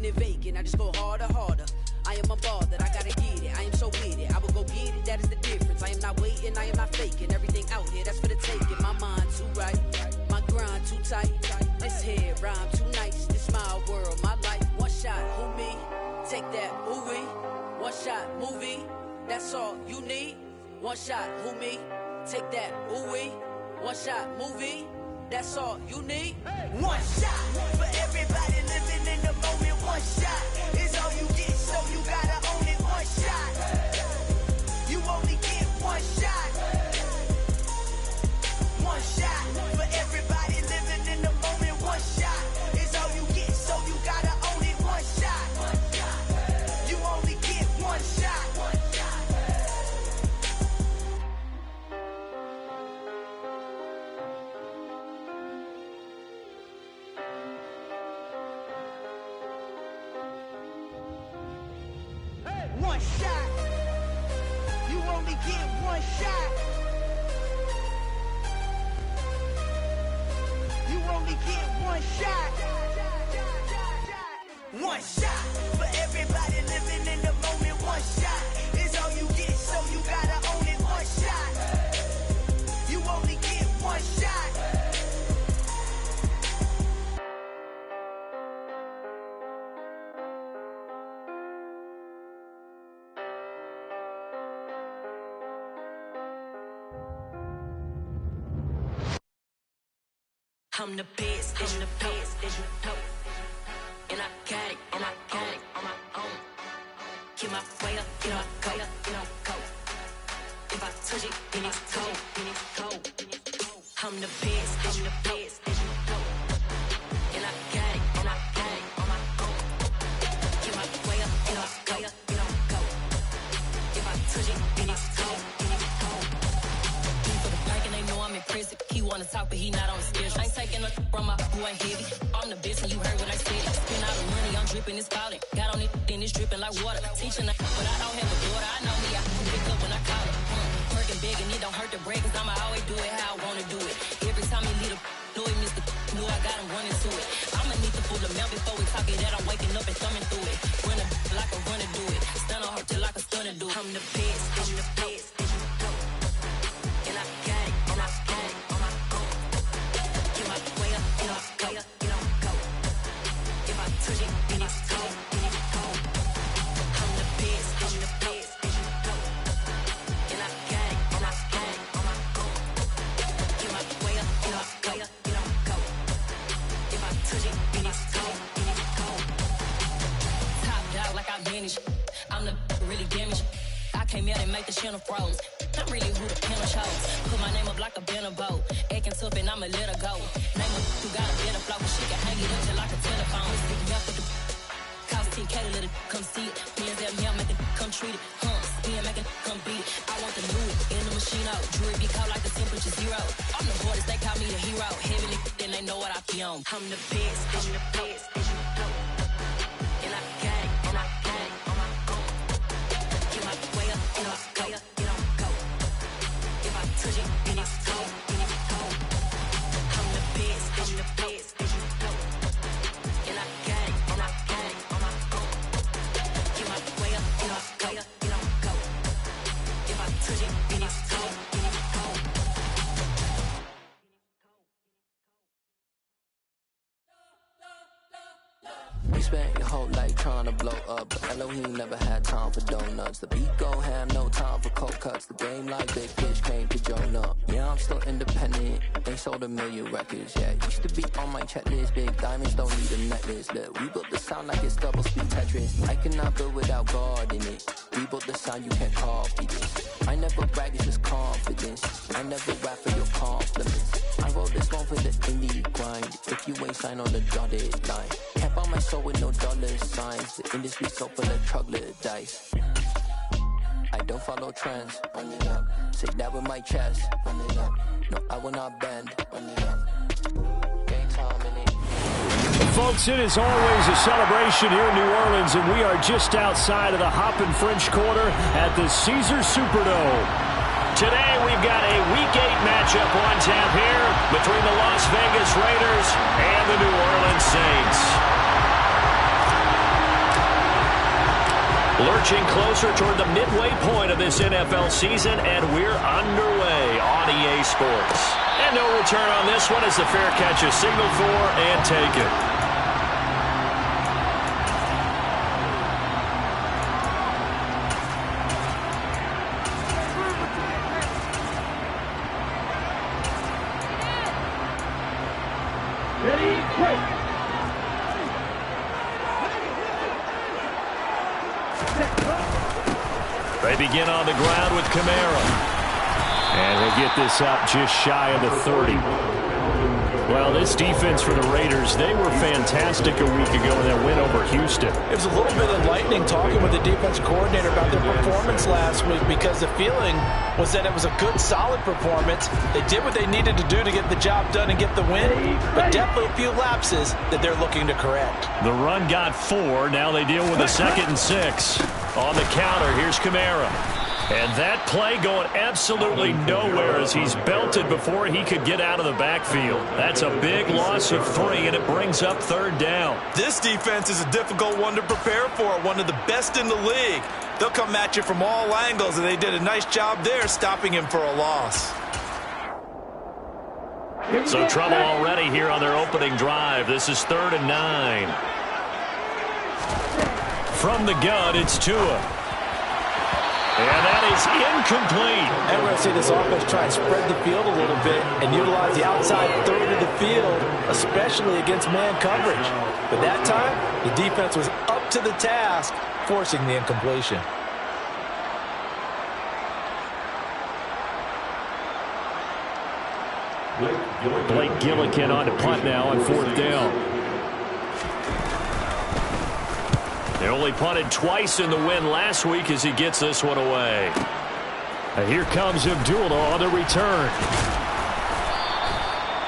it vacant, I just go harder. I am a baller, I gotta get it, I am so with it. I will go get it, that is the difference. I am not waiting, I am not faking. Everything out here, that's for the taking. My mind too right, my grind too tight. This head rhyme too nice. This my world, my life. One shot, who me? Take that, ooh wee. One shot, movie. That's all you need. One shot, who me? Take that, ooh wee. One shot, movie. That's all you need. One shot for everybody living in the moment. One shot is all you get, so you gotta own it. One shot, you only get one shot. One shot for everybody living in the moment. One shot is all you get, so you gotta own it. One shot, you only get one shot. One shot. You only get one shot. You only get one shot. One shot for everybody living in the moment. One shot is all you get, so you gotta own it. One shot. You only get one shot. I'm the best, and the best, and you know. And I got it, and I got it on my own. Keep my way up, you know I go, you know go. If I touch it, then it's cold, then it's cold. I'm the best, and the best, and you know. And I got it, and I got it on my own. Keep my way up, you know I go, you know go. If I touch it, then it's cold, then it's cold. For the bank and they know I'm in prison. He wanna talk, but he not on the schedule. I ain't taking a from my who ain't heavy. I'm the best and you heard what I said. Spend all the money, I'm dripping, it's falling. Got on it, then it's dripping like water. Teaching but I don't have a daughter. I know me, I can pick up when I call it. Working big and it don't hurt to break, cause I'ma always do it how I wanna do it. Every time he lead a know he missed the knew I got him running to it. I'ma need to pull the mail before we talk it that I'm waking up and thumbing through it. Run like a runner do it. Stun on her till like a stunner do it. I'm the best, I'm the best, and you know. And I got it, and I got it on my own. Get my way up, you know, go, you know, go. If I touch it, then it's cold, then it's cold. I'm the best, and you know. And I got it, and I got it on my own. Get my way up, you know, go, you know, go. If I touch it, then it's cold, then it's cold. Top dog like I manage. I'm the really damaged. I came out and make the channel froze. I'm really who the panel chose. Put my name up like a banner boat. Acting tough and I'ma let her go. Name her who got a better flow, but she can hang it up just like a telephone. Stick me up with the cost 10K to let it come see it. Me and them here make it come treat it. Spin make it come beat it. I want the new in the machine out. Jewelry be called like the temperature zero. I'm the hardest, they call me the hero. Heavenly, then they know what I be on. I'm the best, I'm the best, and you know. And I got it, and I got it on my own. Get my way up, you know, go, you know, go. If I touch it, then it's cold, then it's cold. I'm the best, I'm the best, and you know. And I got it, and I got it on my own. Get my way up, you know, go, you know, go. If I touch it, then it's cold, then it's cold. You spent your whole life trying to blow up, but Elohim never had time for donuts. The beat go ham, no time for cold cuts. The game like big fish came to Jonah. Yeah, I'm still independent, ain't sold a million records yet. Used to be on my checklist, big diamonds don't need a necklace. Look, we built the sound like it's double speed Tetris. I cannot build without God in it. We built the sound, you can't copy this. I never brag, it's just confidence. I never rap for your compliments. I wrote this one for the indie grind. If you ain't signed on the dotted line, can't buy my soul with no dollar signs. The industry so full of troglodytes. I don't follow trends. Run it up. Say that with my chest. Run it up. No, I will not bend. Run it up. Game time in it. Folks, it is always a celebration here in New Orleans, and we are just outside of the Hoppin' French Quarter at the Caesars Superdome. Today, we've got a Week 8 matchup on tap here between the Las Vegas Raiders and the New Orleans Saints. Lurching closer toward the midway point of this NFL season, and we're underway on EA Sports. And no return on this one as the fair catch is signaled for and taken. They begin on the ground with Kamara. And he'll get this up just shy of the 30. Well, this defense for the Raiders, they were fantastic a week ago in that win over Houston. It was a little bit enlightening talking with the defense coordinator about their performance last week because the feeling was that it was a good, solid performance. They did what they needed to do to get the job done and get the win, but definitely a few lapses that they're looking to correct. The run got 4. Now they deal with a 2nd and 6. On the counter, here's Kamara. And that play going absolutely nowhere as he's belted before he could get out of the backfield. That's a big loss of 3, and it brings up 3rd down. This defense is a difficult one to prepare for, one of the best in the league. They'll come at you from all angles, and they did a nice job there stopping him for a loss. So trouble already here on their opening drive. This is 3rd and 9. From the gun, it's Tua. And that is incomplete. And we're going to see this offense try and spread the field a little bit and utilize the outside third of the field, especially against man coverage. But that time, the defense was up to the task, forcing the incompletion. Blake Gillikin on to punt now on 4th down. They only punted twice in the win last week as he gets this one away. And here comes Abdullah on the return.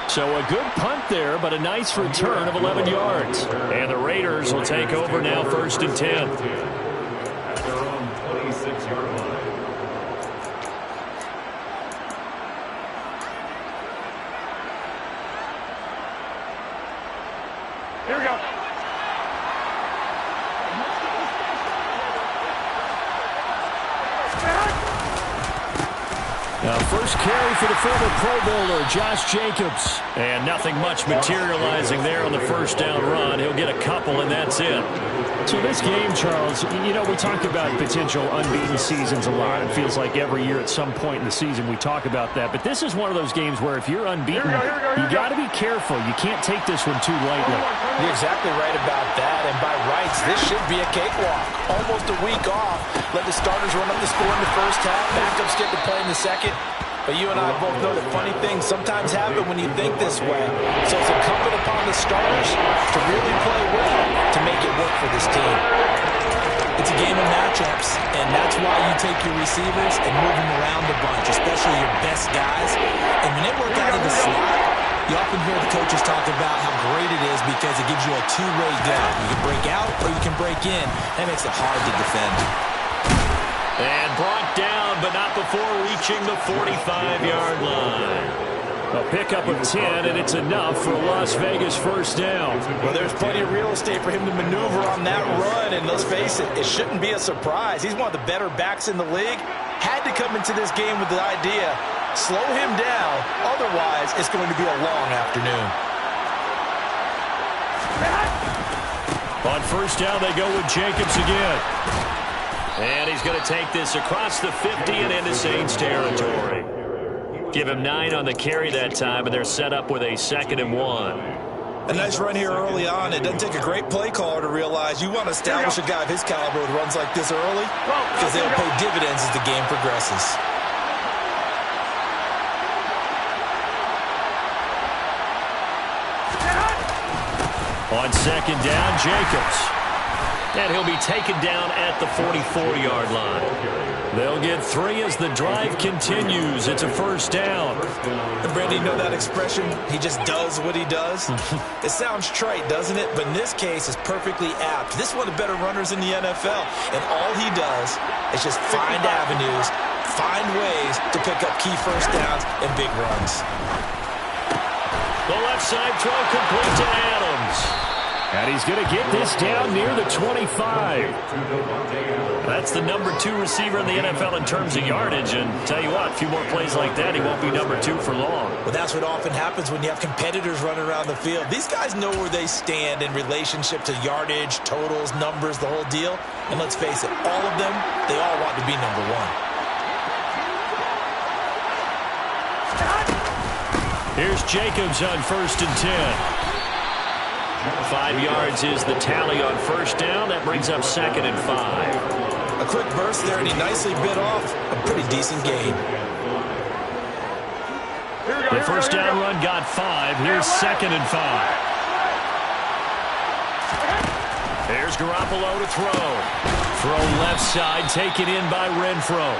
So a good punt there, but a nice return of 11 yards. And the Raiders will take over now 1st and 10. At their own 26-yard line. Here we go. Now, first carry for the former Pro Bowler, Josh Jacobs. And nothing much materializing there on the 1st down run. He'll get a couple, and that's it. So this game, Charles, you know, we talk about potential unbeaten seasons a lot. It feels like every year at some point in the season we talk about that. But this is one of those games where if you're unbeaten, you got to be careful. You can't take this one too lightly. You're exactly right about that. And by rights, this should be a cakewalk. Almost a week off. Let the starters run up the score in the first half. Backups get to play in the second. But you and I both know that funny things sometimes happen when you think this way. So it's incumbent upon the starters to really play well to make it work for this team. It's a game of matchups, and that's why you take your receivers and move them around a bunch, especially your best guys. And when they work out of the slot, you often hear the coaches talk about how great it is because it gives you a two-way down. You can break out or you can break in. That makes it hard to defend. And brought down, but not before reaching the 45-yard line. A pickup of 10, and it's enough for a Las Vegas 1st down. Well, there's plenty of real estate for him to maneuver on that run, and let's face it, it shouldn't be a surprise. He's one of the better backs in the league. Had to come into this game with the idea, slow him down, otherwise it's going to be a long afternoon. On 1st down, they go with Jacobs again. And he's going to take this across the 50 and into Saints territory. Give him 9 on the carry that time, and they're set up with a 2nd and 1. A nice run here early on. It doesn't take a great play caller to realize you want to establish a guy of his caliber with runs like this early because they'll pay dividends as the game progresses. On 2nd down, Jacobs. And he'll be taken down at the 44-yard line. They'll get 3 as the drive continues. It's a 1st down. And Brandon, you know that expression, he just does what he does? It sounds trite, doesn't it? But in this case, it's perfectly apt. This is one of the better runners in the NFL. And all he does is just find avenues, find ways to pick up key 1st downs and big runs. The left side throw complete to Adams. And he's going to get this down near the 25. That's the number 2 receiver in the NFL in terms of yardage. And tell you what, a few more plays like that, he won't be number 2 for long. Well, that's what often happens when you have competitors running around the field. These guys know where they stand in relationship to yardage, totals, numbers, the whole deal. And let's face it, all of them, they all want to be number 1. Here's Jacobs on 1st and 10. 5 yards is the tally on 1st down. That brings up 2nd and 5. A quick burst there, and he nicely bit off a pretty decent gain. The 1st down run got 5. Here's 2nd and 5. There's Garoppolo to throw. Throw left side, taken in by Renfro.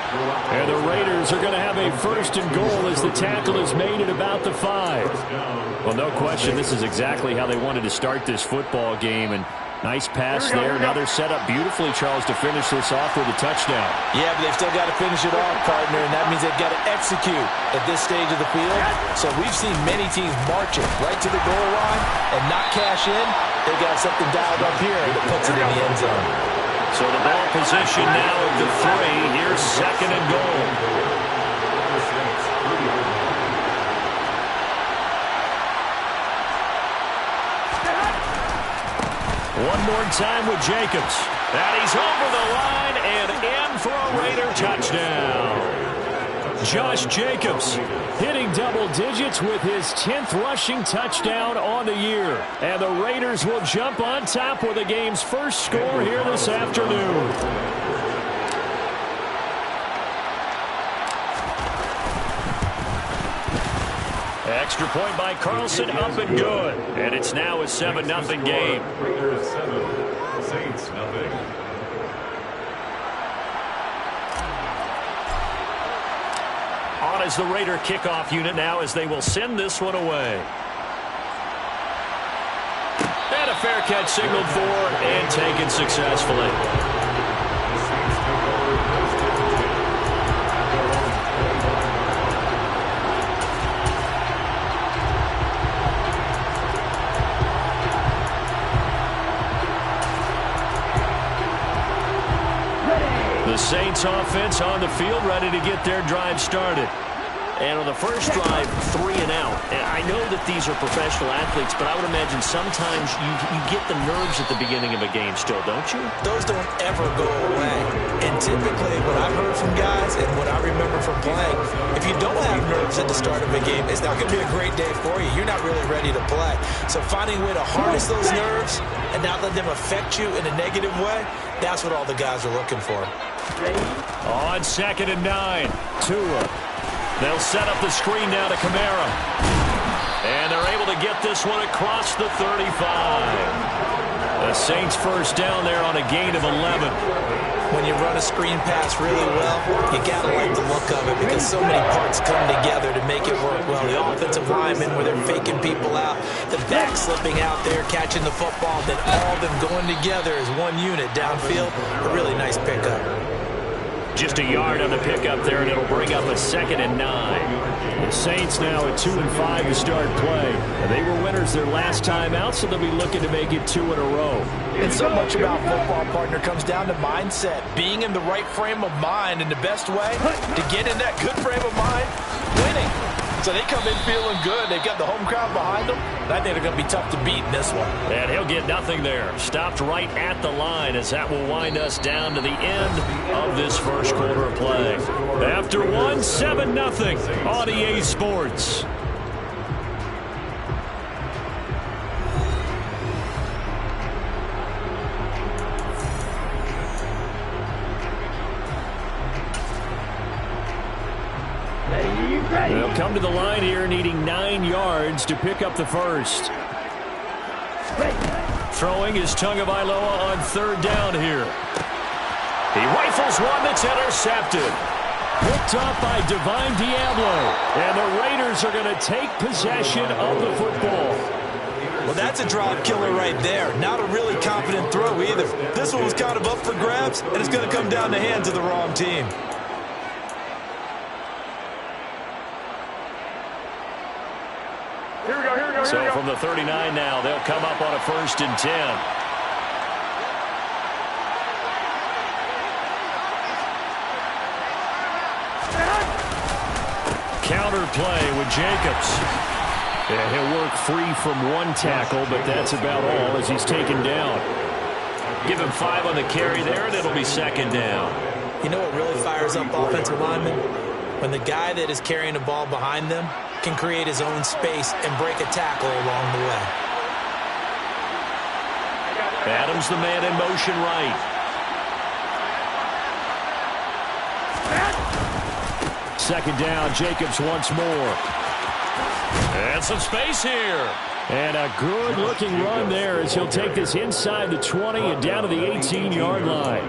And the Raiders are going to have a 1st and goal as the tackle is made at about the 5. Well, no question, this is exactly how they wanted to start this football game. And nice pass there. Another setup beautifully, Charles, to finish this off with a touchdown. Yeah, but they've still got to finish it off, partner, and that means they've got to execute at this stage of the field. So we've seen many teams marching right to the goal line and not cash in. They got something dialed up here that puts it in the end zone. So the ball position now at the 3. Here's 2nd and goal. One more time with Jacobs. And he's over the line and in for a Raider touchdown. Josh Jacobs hitting double digits with his 10th rushing touchdown on the year. And the Raiders will jump on top with the game's first score here this afternoon. Extra point by Carlson, up and good. And it's now a 7-0 game. Raiders 7, Saints 0. On as the Raider kickoff unit now as they will send this one away. And a fair catch signaled for and taken successfully. The Saints offense on the field, ready to get their drive started. And on the first drive, 3 and out. And I know that these are professional athletes, but I would imagine sometimes you get the nerves at the beginning of a game still, don't you? Those don't ever go away. And typically, what I've heard from guys and what I remember from playing, if you don't have nerves at the start of a game, it's not going to be a great day for you. You're not really ready to play. So finding a way to harness those nerves and not let them affect you in a negative way, that's what all the guys are looking for. On 2nd and 9, Tua. They'll set up the screen now to Kamara. And they're able to get this one across the 35. The Saints first down there on a gain of 11. When you run a screen pass really well, you got to like the look of it because so many parts come together to make it work well. The offensive linemen where they're faking people out, the back slipping out there, catching the football, then all of them going together as one unit downfield. A really nice pickup. Just a yard on the pickup there, and it'll bring up a 2nd and 9. The Saints now at 2-5 to start play. They were winners their last time out, so they'll be looking to make it 2 in a row. And so much about football, partner, comes down to mindset. Being in the right frame of mind, and the best way to get in that good frame of mind, winning. So they come in feeling good. They've got the home crowd behind them. And I think they're going to be tough to beat in this one. And he'll get nothing there. Stopped right at the line as that will wind us down to the end of this first quarter of play. After 1, 7-0 on EA Sports. They'll come to the line here needing 9 yards to pick up the first. Throwing is Tagovailoa on 3rd down here. He rifles one that's intercepted. Picked off by Divine Diablo. And the Raiders are going to take possession of the football. Well, that's a drop killer right there. Not a really confident throw either. This one was kind of up for grabs, and it's going to come down the hands of the wrong team. So from the 39 now, they'll come up on a 1st and 10. counter play with Jacobs. Yeah, he'll work free from one tackle, but that's about all as he's taken down. Give him 5 on the carry there, and it'll be second down. You know what really fires up offensive linemen? When the guy that is carrying the ball behind them can create his own space and break a tackle along the way. Adams the man in motion right. Second down, Jacobs once more. And some space here. And a good-looking run there as he'll take this inside the 20 and down to the 18-yard line.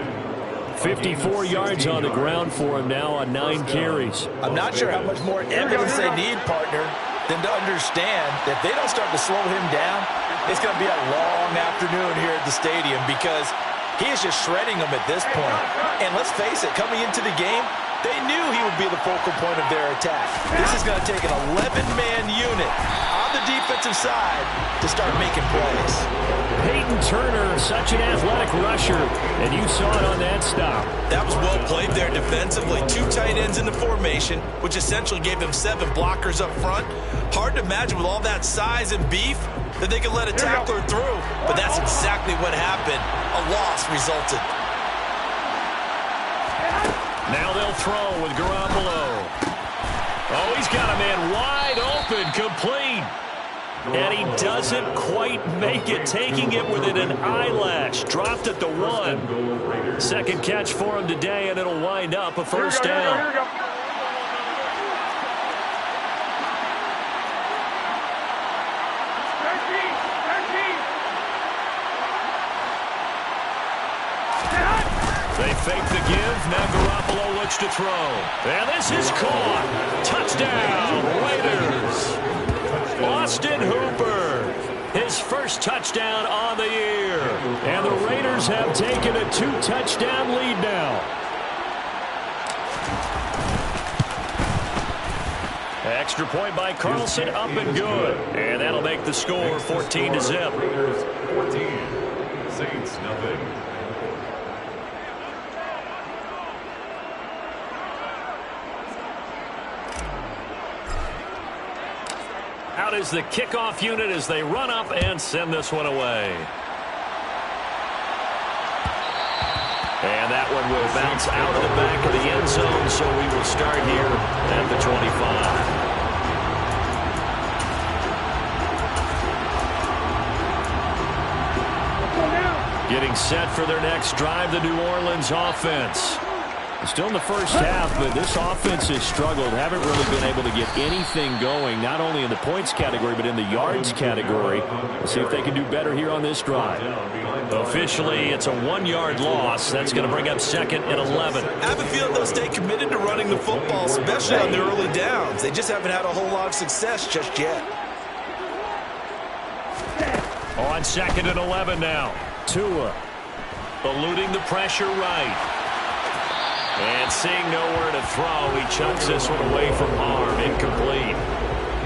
54 yards on the ground for him now on 9 carries. I'm not sure how much more evidence they need, partner, than to understand that if they don't start to slow him down, it's going to be a long afternoon here at the stadium because he is just shredding them at this point. And let's face it, coming into the game, they knew he would be the focal point of their attack. This is going to take an 11-man unit on the defensive side to start making plays. Peyton Turner, such an athletic rusher, and you saw it on that stop. That was well played there defensively. 2 tight ends in the formation, which essentially gave them 7 blockers up front. Hard to imagine with all that size and beef that they could let a tackler through, but that's exactly what happened. A loss resulted. Now they'll throw with Garoppolo. Oh, he's got a man wide open, complete. And he doesn't quite make it, taking it within an eyelash. Dropped at the 1. Second catch for him today, and it'll wind up a first down. They fake the give. Now Garoppolo looks to throw. And this is caught. Touchdown, Raiders. Austin Hooper. His first touchdown on the year. And the Raiders have taken a 2-touchdown lead now. Extra point by Carlson, up and good. And that'll make the score 14-0. Raiders 14, Saints nothing. Out is the kickoff unit as they run up and send this one away. And that one will bounce out of the back of the end zone, so we will start here at the 25. Getting set for their next drive, the New Orleans offense. Still in the first half, but this offense has struggled. Haven't really been able to get anything going, not only in the points category, but in the yards category. We'll see if they can do better here on this drive. Officially, it's a 1-yard loss. That's going to bring up second and 11. I have a feeling they'll stay committed to running the football, especially on their early downs. They just haven't had a whole lot of success just yet. On second and 11 now. Tua eluding the pressure right. And seeing nowhere to throw, he chucks this one away from harm. Incomplete.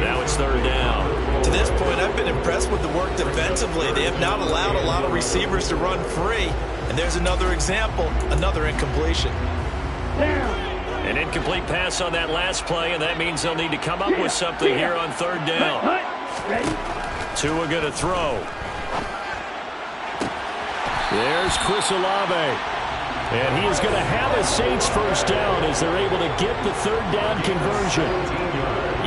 Now it's third down. To this point, I've been impressed with the work defensively. They have not allowed a lot of receivers to run free. And there's another example, another incompletion. An incomplete pass on that last play, and that means they'll need to come up with something here on third down. Tua going to throw. There's Chris Olave. And he is going to have a Saints first down as they're able to get the third down conversion.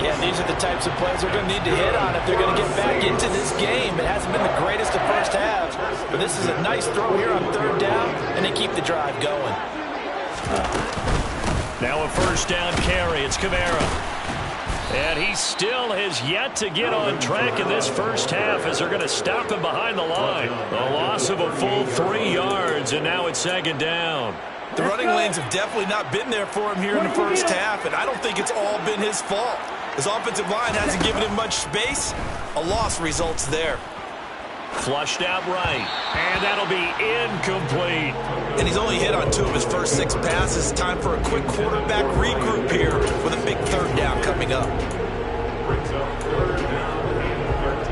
Yeah, these are the types of plays they're going to need to hit on if they're going to get back into this game. It hasn't been the greatest of first halves, but this is a nice throw here on third down, and they keep the drive going. Now a first down carry. It's Kamara. And he still has yet to get on track in this first half as they're going to stop him behind the line. A loss of a full 3 yards, and now it's second down. The running lanes have definitely not been there for him here in the first half, and I don't think it's all been his fault. His offensive line hasn't given him much space. A loss results there. Flushed out right, and that'll be incomplete. And he's only hit on 2 of his first 6 passes. Time for a quick quarterback regroup here with a big third down coming up. Brings up third down and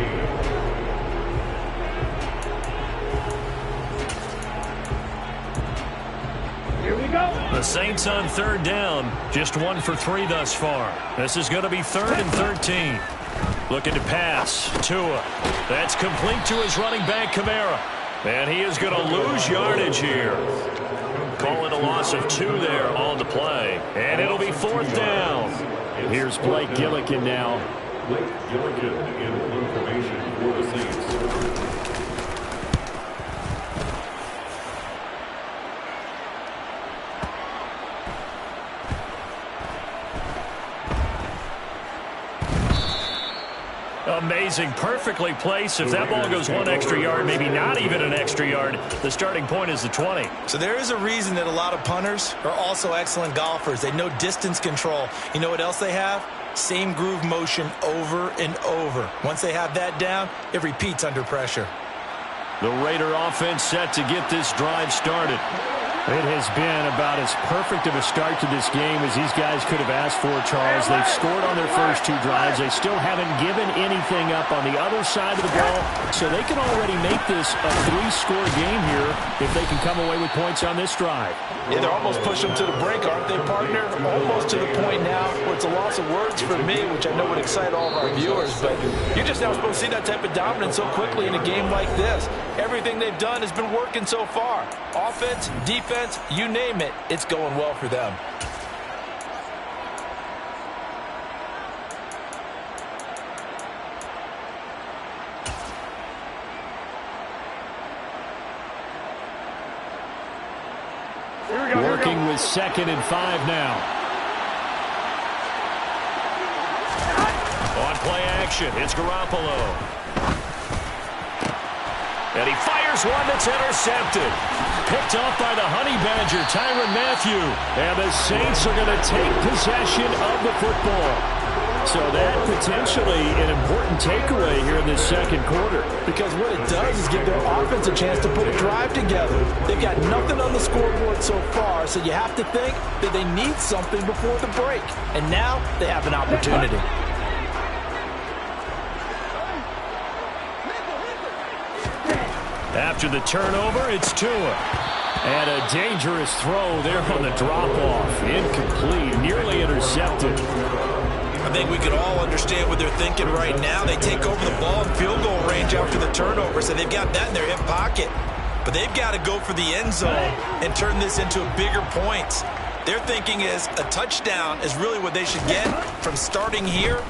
13. Here we go. The Saints on third down, just 1 for 3 thus far. This is going to be 3rd and 13. Looking to pass. Tua. That's complete to his running back, Kamara. And he is going to lose yardage here. Call it a loss of 2 there on the play. And it'll be 4th down. Here's Blake Gillikin now. Blake Gillikin in blue formation for the Saints. Amazing, perfectly placed. If that ball goes 1 extra yard, maybe not even an extra yard, the starting point is the 20. So there is a reason that a lot of punters are also excellent golfers. They know distance control. You know what else they have? Same groove motion over and over. Once they have that down, it repeats under pressure. The Raider offense set to get this drive started. It has been about as perfect of a start to this game as these guys could have asked for, Charles. They've scored on their first 2 drives. They still haven't given anything up on the other side of the ball, so they can already make this a 3-score game here if they can come away with points on this drive. Yeah, they're almost pushing them to the brink, aren't they, partner? Almost to the point now where it's a loss of words for me, which I know would excite all of our viewers, but you're just now supposed to see that type of dominance so quickly in a game like this. Everything they've done has been working so far. Offense, defense, you name it, it's going well for them. Working with 2nd and 5 now. On play action, it's Garoppolo. And he fires one that's intercepted. Picked off by the Honey Badger, Tyrann Mathieu. And the Saints are going to take possession of the football. So that potentially an important takeaway here in this second quarter. Because what it does is give their offense a chance to put a drive together. They've got nothing on the scoreboard so far, so you have to think that they need something before the break. And now they have an opportunity. After the turnover, it's Tua. And a dangerous throw there on the drop-off. Incomplete, nearly intercepted. I think we can all understand what they're thinking right now. They take over the ball in field goal range after the turnover, so they've got that in their hip pocket. But they've got to go for the end zone and turn this into a bigger points. Their thinking is a touchdown is really what they should get from starting here.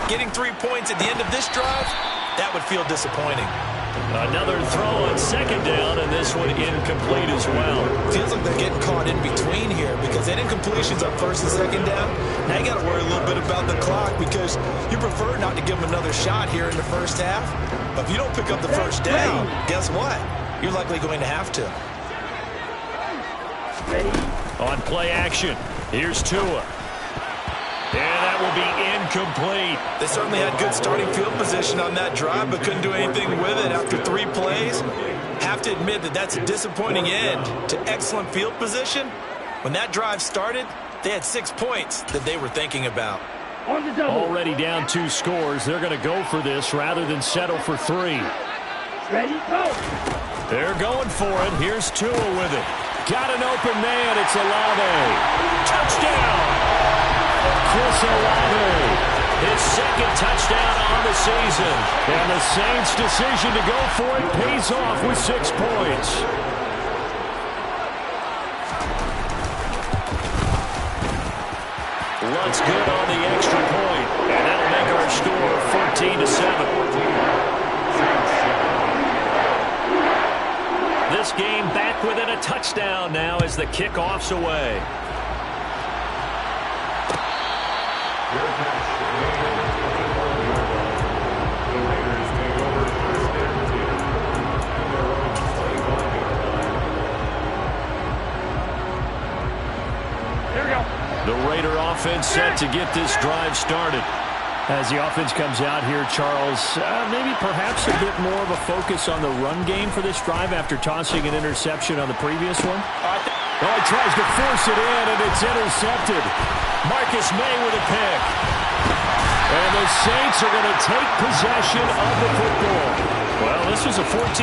Getting 3 points at the end of this drive, that would feel disappointing. Another throw on 2nd down, and this one incomplete as well. Feels like they're getting caught in between here because they had incompletions on 1st and 2nd down. Now you got to worry a little bit about the clock because you prefer not to give them another shot here in the first half. But if you don't pick up the first down, guess what? You're likely going to have to. On play action, here's Tua. And that will be incomplete. They certainly had good starting field position on that drive, but couldn't do anything with it after 3 plays. Have to admit that that's a disappointing end to excellent field position. When that drive started, they had 6 points that they were thinking about. Already down 2 scores. They're going to go for this rather than settle for 3. Ready, go! They're going for it. Here's Tua with it. Got an open man. It's Olave. Touchdown! Chris Olave, his 2nd touchdown on the season. And the Saints' decision to go for it pays off with 6 points. Lutz good on the extra point. And that'll make our score 14-7. This game back within a touchdown now as the kickoff's away. The Raider offense set to get this drive started. As the offense comes out here, Charles, maybe perhaps a bit more of a focus on the run game for this drive after tossing an interception on the previous one. Oh, he tries to force it in, and it's intercepted. Marcus May with a pick. And the Saints are going to take possession of the football. Well, this was a 14-0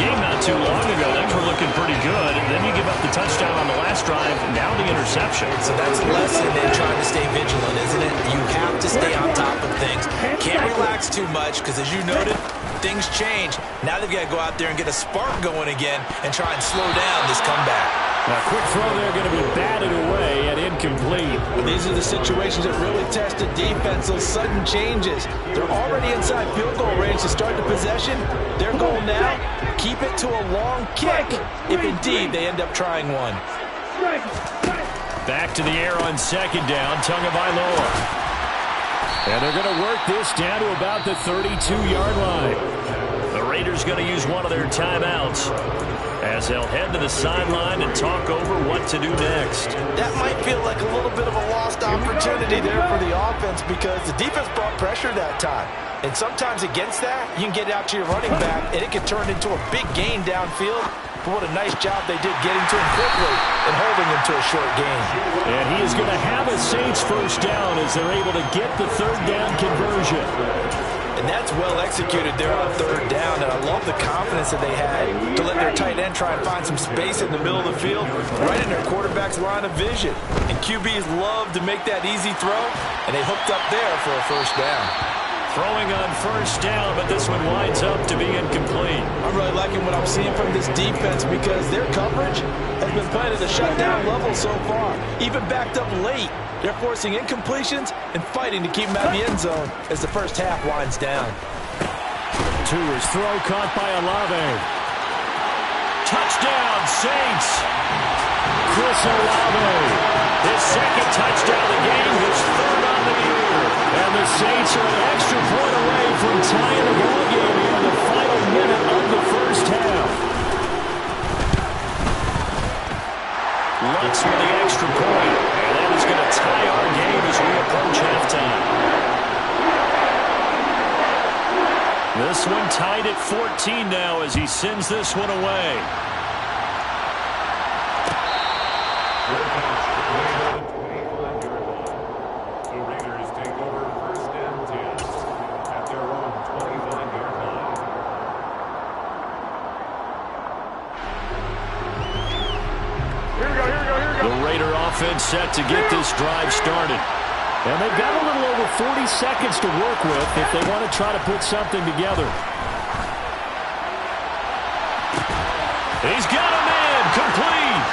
game not too long ago. Things were looking pretty good. And then you give up the touchdown on the last drive, now the interception. So that's a lesson in trying to stay vigilant, isn't it? You have to stay on top of things. Can't relax too much because, as you noted, things change. Now they've got to go out there and get a spark going again and try and slow down this comeback. A quick throw there going to be batted away and incomplete. These are the situations that really test a defense, those sudden changes. They're already inside field goal range to start the possession. Their goal now, keep it to a long kick, if indeed they end up trying one. Back to the air on second down, Tagovailoa. And they're going to work this down to about the 32-yard line. The Raiders going to use one of their timeouts as they'll head to the sideline and talk over what to do next. That might feel like a little bit of a lost opportunity there for the offense because the defense brought pressure that time. And sometimes against that, you can get out to your running back, and it can turn into a big gain downfield. But what a nice job they did getting to him quickly and holding him to a short gain. And he is going to have a Saints first down as they're able to get the third down conversion. And that's well executed there on third down. And I love the confidence that they had to let their tight end try and find some space in the middle of the field, right in their quarterback's line of vision. And QBs love to make that easy throw, and they hooked up there for a first down. Throwing on first down, but this one winds up to be incomplete. I'm really liking what I'm seeing from this defense because their coverage has been playing at a shutdown level so far. Even backed up late, they're forcing incompletions and fighting to keep them out of the end zone as the first half winds down. To his throw, caught by Olave. Touchdown, Saints! Chris Olave. His second touchdown of the game, his third on the year. And the Saints are an extra point away from tying the ball game here in the final minute of the first half. Lutz with the extra point. And that is going to tie our game as we approach halftime. This one tied at 14 now as he sends this one away. Offense set to get this drive started. And they've got a little over 40 seconds to work with if they want to try to put something together. He's got him in, complete.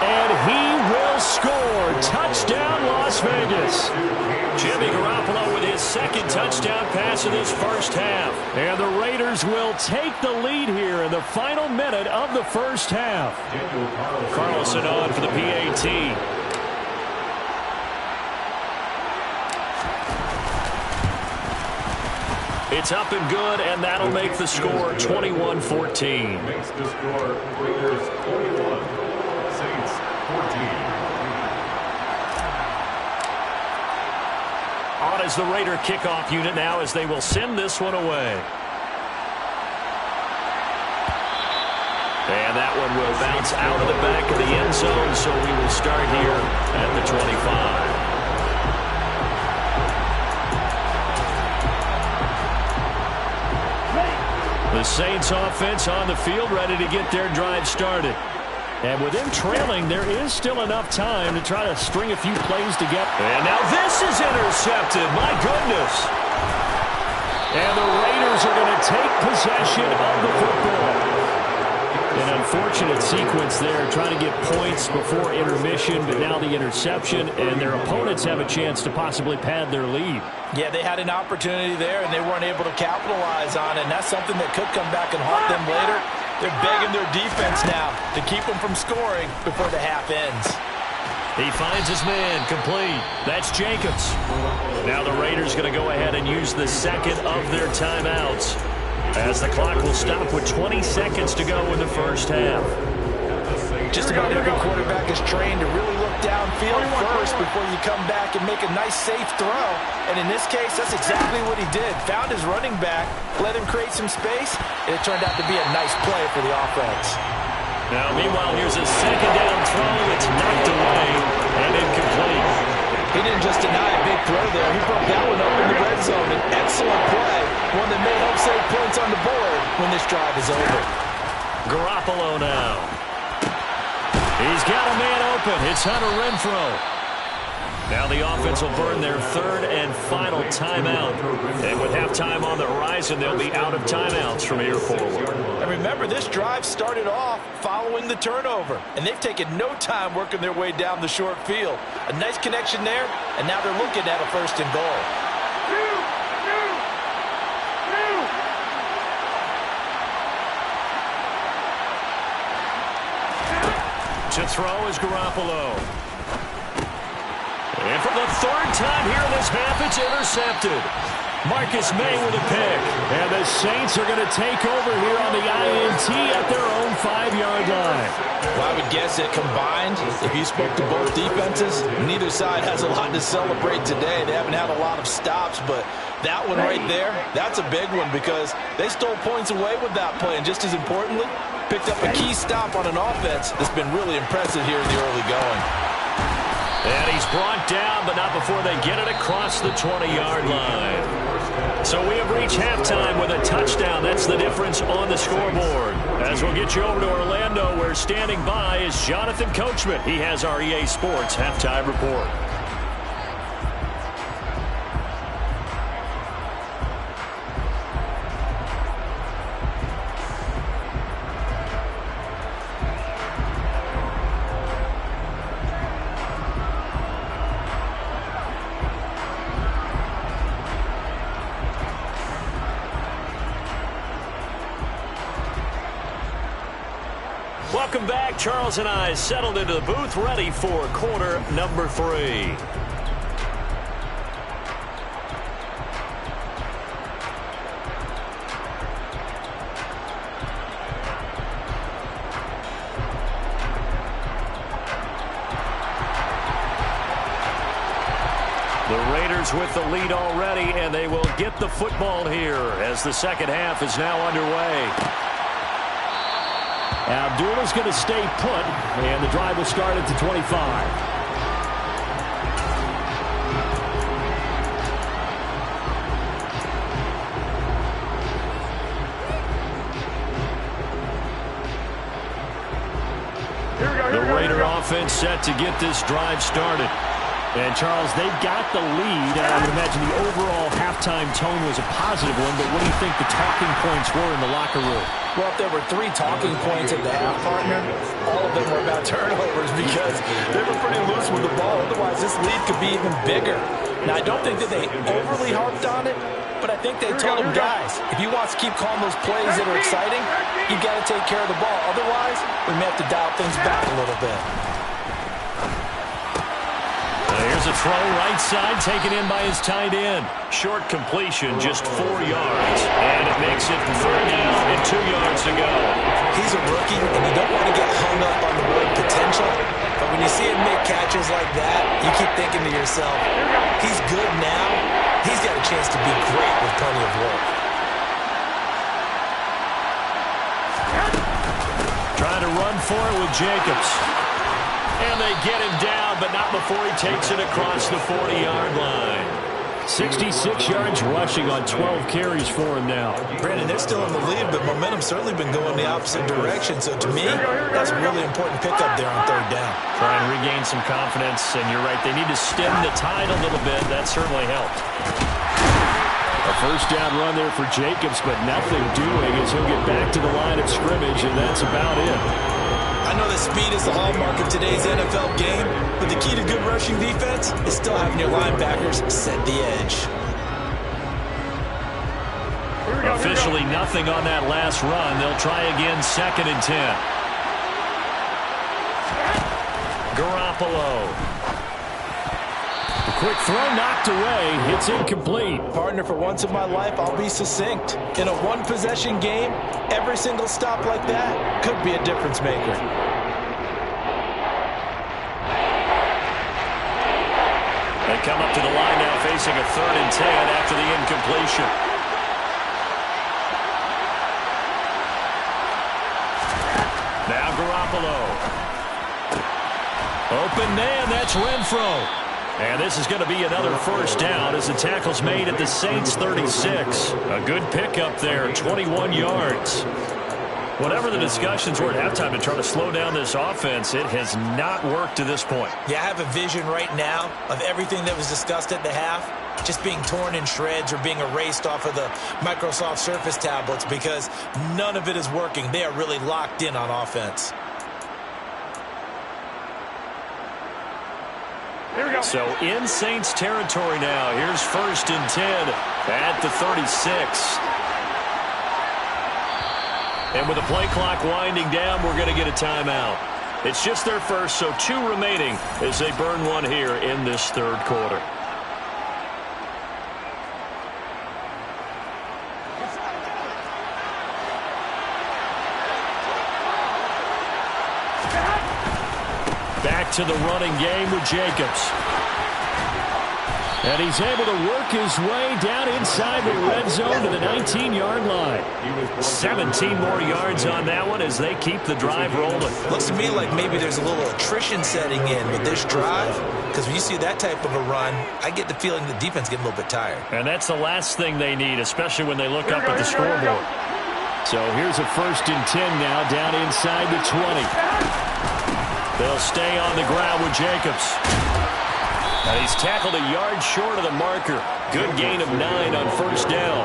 And he will score. Touchdown, Las Vegas. Jimmy Garoppolo with his second touchdown pass of this first half. And the Raiders will take the lead here in the final minute of the first half. Carlson on for the PAT. It's up and good, and that'll make the score 21-14. Makes the score Raiders 21, Saints 14. On as the Raider kickoff unit now as they will send this one away. And that one will bounce out of the back of the end zone, so we will start here at the 25. The Saints offense on the field ready to get their drive started. And with them trailing, there is still enough time to try to string a few plays together. And now this is intercepted. My goodness. And the Raiders are going to take possession of the football. An unfortunate sequence there, trying to get points before intermission, but now the interception, and their opponents have a chance to possibly pad their lead. Yeah, they had an opportunity there, and they weren't able to capitalize on it, and that's something that could come back and haunt them later. They're begging their defense now to keep them from scoring before the half ends. He finds his man, complete. That's Jacobs. Now the Raiders going to go ahead and use the second of their timeouts, as the clock will stop with 20 seconds to go in the first half. Just about every quarterback is trained to really look downfield first before you come back and make a nice, safe throw. And in this case, that's exactly what he did. Found his running back, let him create some space, and it turned out to be a nice play for the offense. Now, meanwhile, here's a second down throw. It's knocked away and incomplete. He didn't just deny a big throw there. He broke that one up in the red zone. An excellent play. one that may help save points on the board when this drive is over. Garoppolo now. He's got a man open. It's Hunter Renfrow. Now the offense will burn their third and final timeout. And with halftime on the horizon, they'll be out of timeouts from here forward. And remember, this drive started off following the turnover. And they've taken no time working their way down the short field. A nice connection there, and now they're looking at a first and goal. To throw is Garoppolo. And for the third time here in this half, it's intercepted. Marcus May with a pick. And the Saints are going to take over here on the INT at their own 5-yard line. Well, I would guess that combined, if you spoke to both defenses, neither side has a lot to celebrate today. They haven't had a lot of stops, but that one right there, that's a big one because they stole points away with that play. And just as importantly, picked up a key stop on an offense that's been really impressive here in the early going. And he's brought down, but not before they get it across the 20-yard line. So we have reached halftime with a touchdown. That's the difference on the scoreboard. As we'll get you over to Orlando, where standing by is Jonathan Coachman. He has our EA Sports halftime report. Welcome back. Charles and I settled into the booth, ready for quarter number 3. The Raiders with the lead already, and they will get the football here as the second half is now underway. Abdullah's going to stay put, and the drive will start at the 25. The Raider offense set to get this drive started. And, Charles, they've got the lead. I would imagine the overall halftime tone was a positive one, but what do you think the talking points were in the locker room? Well, if there were 3 talking points at the half, partner, all of them were about turnovers because they were pretty loose with the ball. Otherwise, this lead could be even bigger. Now, I don't think that they overly harped on it, but I think they told them, guys, if you want to keep calling those plays that are exciting, you've got to take care of the ball. Otherwise, we may have to dial things back a little bit. Here's a throw right side taken in by his tight end. Short completion, just 4 yards. And it makes it 3rd down and 2 yards to go. He's a rookie, and you don't want to get hung up on the word potential. But when you see him make catches like that, you keep thinking to yourself, he's good now. He's got a chance to be great with plenty of work. Trying to run for it with Jacobs. And they get him down, but not before he takes it across the 40-yard line. 66 yards rushing on 12 carries for him now. Brandon, they're still in the lead, but momentum's certainly been going the opposite direction. So to me, that's a really important pickup there on 3rd down. Try and regain some confidence, and you're right, they need to stem the tide a little bit. That certainly helped. A first down run there for Jacobs, but nothing doing as he'll get back to the line of scrimmage, and that's about it. I know that speed is the hallmark of today's NFL game, but the key to good rushing defense is still having your linebackers set the edge. Officially nothing on that last run. They'll try again 2nd and 10. Garoppolo. The quick throw knocked away. It's incomplete. Partner, for once in my life, I'll be succinct. In a one-possession game, every single stop like that could be a difference maker. They come up to the line now facing a 3rd and 10 after the incompletion. Now Garoppolo. Open man, that's Renfrow. And this is going to be another first down as the tackle's made at the Saints 36. A good pickup there, 21 yards. Whatever the discussions were at halftime to try to slow down this offense, it has not worked to this point. Yeah, I have a vision right now of everything that was discussed at the half just being torn in shreds or being erased off of the Microsoft Surface tablets because none of it is working. They are really locked in on offense. Here we go. So in Saints territory now. Here's 1st and 10 at the 36. And with the play clock winding down, we're going to get a timeout. It's just their first, so 2 remaining as they burn one here in this third quarter. Back to the running game with Jacobs. And he's able to work his way down inside the red zone to the 19-yard line. 17 more yards on that one as they keep the drive rolling. Looks to me like maybe there's a little attrition setting in with this drive, because when you see that type of a run, I get the feeling the defense getting a little bit tired. And that's the last thing they need, especially when they look up at the scoreboard. So here's a 1st and 10 now down inside the 20. They'll stay on the ground with Jacobs. And he's tackled a yard short of the marker. Good gain of 9 on 1st down.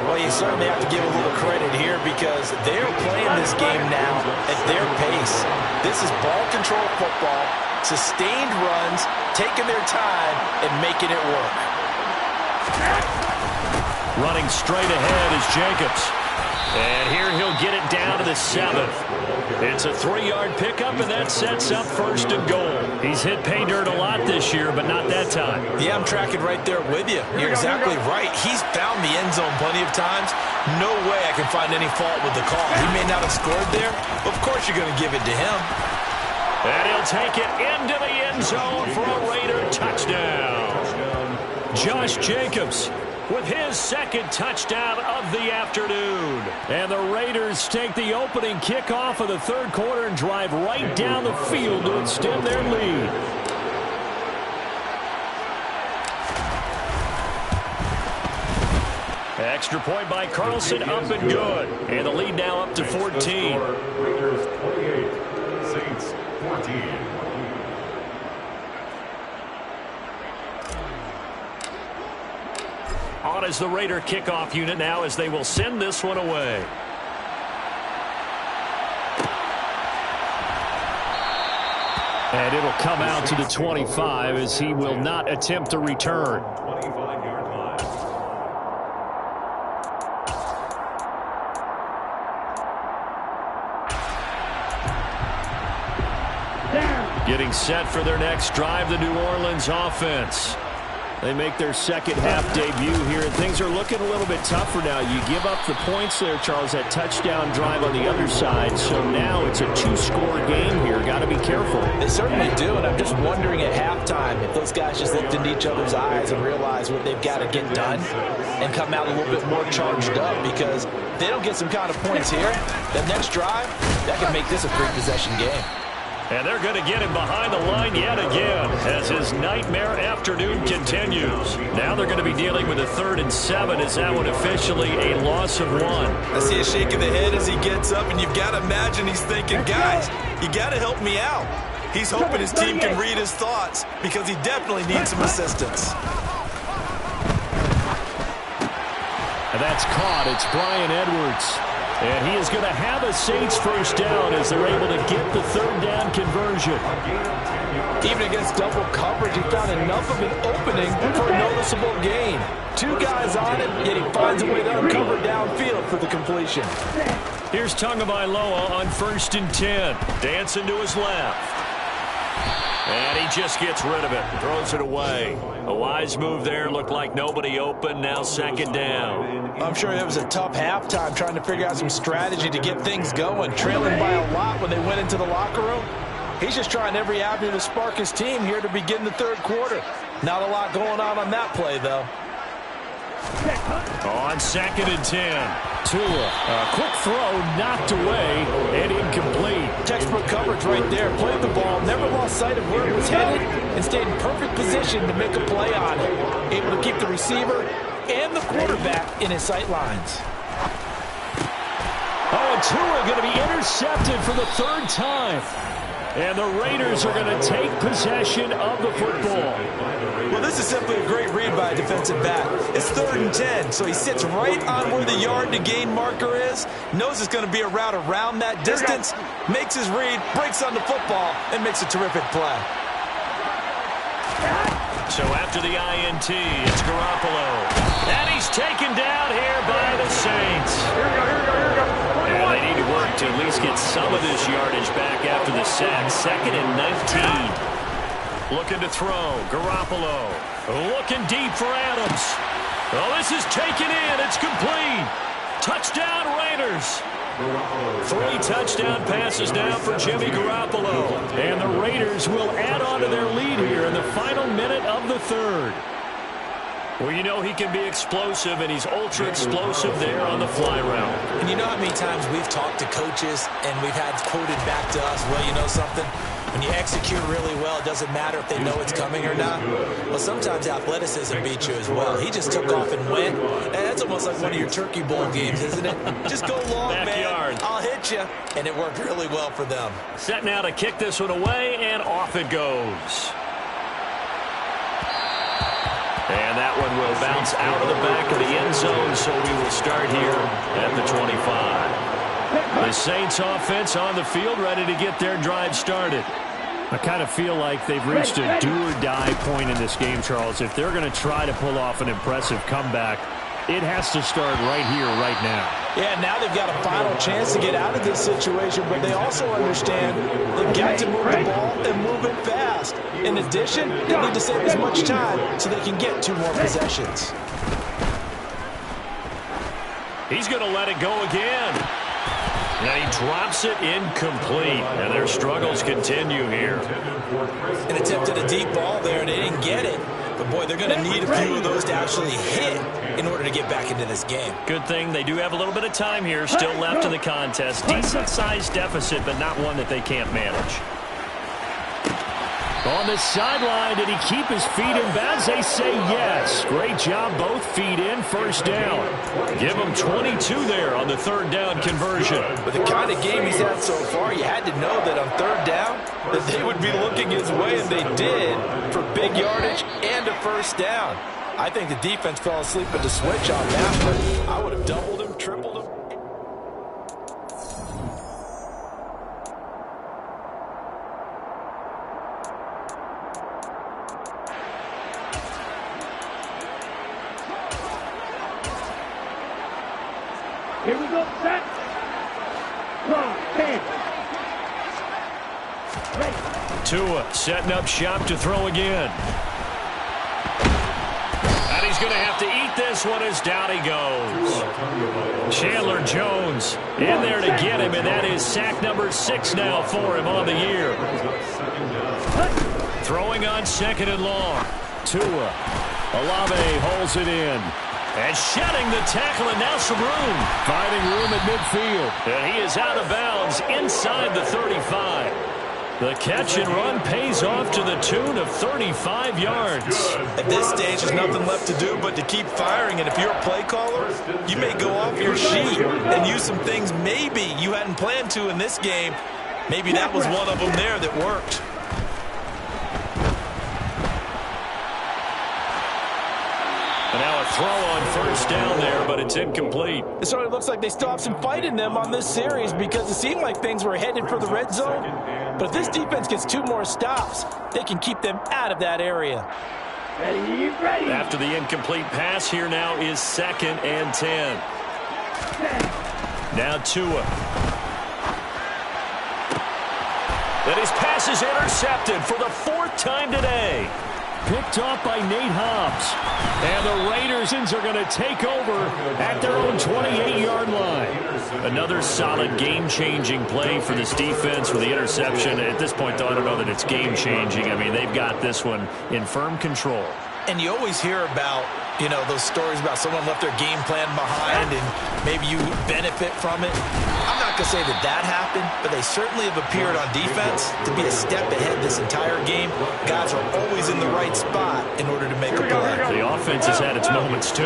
Well, you certainly have to give a little credit here because they're playing this game now at their pace. This is ball control football, sustained runs, taking their time, and making it work. Running straight ahead is Jacobs. And here he'll get it down to the 7th. It's a 3-yard pickup, and that sets up 1st and goal. He's hit pay dirt a lot this year, but not that time. Yeah, I'm tracking right there with you. You're exactly right. He's found the end zone plenty of times. No way I can find any fault with the call. He may not have scored there, but of course you're going to give it to him. And he'll take it into the end zone for a Raider touchdown. Josh Jacobs with his 2nd touchdown of the afternoon. And the Raiders take the opening kickoff of the third quarter and drive right down the field to extend their lead. Extra point by Carlson, up and good. And the lead now up to 14. Raiders 28, Saints 14. On as the Raider kickoff unit now as they will send this one away. And it'll come out to the 25 as he will not attempt to return. 25-yard line. Getting set for their next drive, the New Orleans offense. They make their second half debut here, and things are looking a little bit tougher now. You give up the points there, Charles, that touchdown drive on the other side. So now it's a 2-score game here. Got to be careful. They certainly do, and I'm just wondering at halftime if those guys just looked into each other's eyes and realized what they've got to get done and come out a little bit more charged up, because if they don't get some kind of points here, that next drive, that could make this a 3-possession game. And they're going to get him behind the line yet again as his nightmare afternoon continues. Now they're going to be dealing with a 3rd and 7 as that one officially a loss of 1. I see a shake of the head as he gets up, and you've got to imagine he's thinking, guys, you got to help me out. He's hoping his team can read his thoughts because he definitely needs some assistance. And that's caught. It's Bryan Edwards. And he is going to have a Saints first down as they're able to get the 3rd down conversion. Even against double coverage, he found enough of an opening for a noticeable gain. 2 guys on it, yet he finds a way to uncover downfield for the completion. Here's Tagovailoa on 1st and 10. Dancing to his left. And he just gets rid of it. Throws it away. A wise move there. Looked like nobody open. Now 2nd down. I'm sure it was a tough halftime trying to figure out some strategy to get things going. Trailing by a lot when they went into the locker room. He's just trying every avenue to spark his team here to begin the third quarter. Not a lot going on that play, though. On 2nd and 10. Tua, a quick throw knocked away and incomplete. Textbook coverage coverage right there. Played the ball, never lost sight of where it was headed, and stayed in perfect position to make a play on it. Able to keep the receiver and the quarterback in his sight lines. Oh, and Tua going to be intercepted for the third time. And the Raiders are going to take possession of the football. Well, this is simply a great read by a defensive back. It's 3rd and 10, so he sits right on where the yard to gain marker is, knows it's going to be a route around that distance, makes his read, breaks on the football, and makes a terrific play. So after the INT, it's Garoppolo. And he's taken down here by the Saints. And they need to work to at least get some of this yardage back after the sack. 2nd and 19. Looking to throw. Garoppolo. Looking deep for Adams. Oh, this is taken in. It's complete. Touchdown, Raiders. 3 touchdown passes now for Jimmy Garoppolo. And the Raiders will add on to their lead here in the final minute of the 3rd. Well, you know he can be explosive, and he's ultra-explosive there on the fly route. And you know how many times we've talked to coaches and we've had quoted back to us, well, you know something? When you execute really well, it doesn't matter if they know it's coming or not. Well, sometimes athleticism beats you as well. He just took off and went. And that's almost like one of your Turkey Bowl games, isn't it? Just go long, Backyard. man. I'll hit you. And it worked really well for them. Set now to kick this one away, and off it goes. And that one will bounce out of the back of the end zone, so we will start here at the 25. The Saints offense on the field, ready to get their drive started. I kind of feel like they've reached a do-or-die point in this game, Charles. If they're going to try to pull off an impressive comeback, it has to start right here, right now. Yeah, now they've got a final chance to get out of this situation, but they also understand they've got to move the ball and move it fast. In addition, they need to save as much time so they can get 2 more possessions. He's going to let it go again. And he drops it incomplete. And their struggles continue here. An attempt at a deep ball there, and they didn't get it. But, boy, they're going to need a few of those to actually hit in order to get back into this game. Good thing they do have a little bit of time here still left in the contest. Decent-sized deficit, but not one that they can't manage. On the sideline, did he keep his feet in bounds? They say yes. Great job, both feet in, first down. Give him 22 there on the 3rd down conversion. With the kind of game he's had so far, you had to know that on 3rd down that they would be looking his way, and they did, for big yardage and a first down. I think the defense fell asleep at the switch on that one. I would have doubled him, tripled him. Here we go, set. Tua setting up shop to throw again. And he's going to have to eat this one as down he goes. Chandler Jones in there to get him, and that is sack number 6 now for him on the year. Throwing on 2nd and long. Tua. Olave holds it in. And shedding the tackle, and now some room. Finding room at midfield. And he is out of bounds inside the 35. The catch and run pays off to the tune of 35 yards. At this stage, there's nothing left to do but to keep firing. And if you're a play caller, you may go off your sheet and use some things maybe you hadn't planned to in this game. Maybe that was one of them there that worked. And now a throw on first down there, but it's incomplete. It certainly looks like they still have some fight in them on this series because it seemed like things were headed for the red zone. But if this defense gets 2 more stops, they can keep them out of that area. Ready. After the incomplete pass, here now is 2nd and 10. Now Tua. And his pass is intercepted for the 4th time today. Picked off by Nate Hobbs. And the Raiders are going to take over at their own 28-yard line. Another solid game-changing play for this defense with the interception. At this point, though, I don't know that it's game-changing. I mean, they've got this one in firm control. And you always hear about, you know, those stories about someone left their game plan behind and maybe you benefit from it. I'm not not going to say that happened, but they certainly have appeared on defense to be a step ahead this entire game. Guys are always in the right spot in order to make a play. The offense has had its moments, too.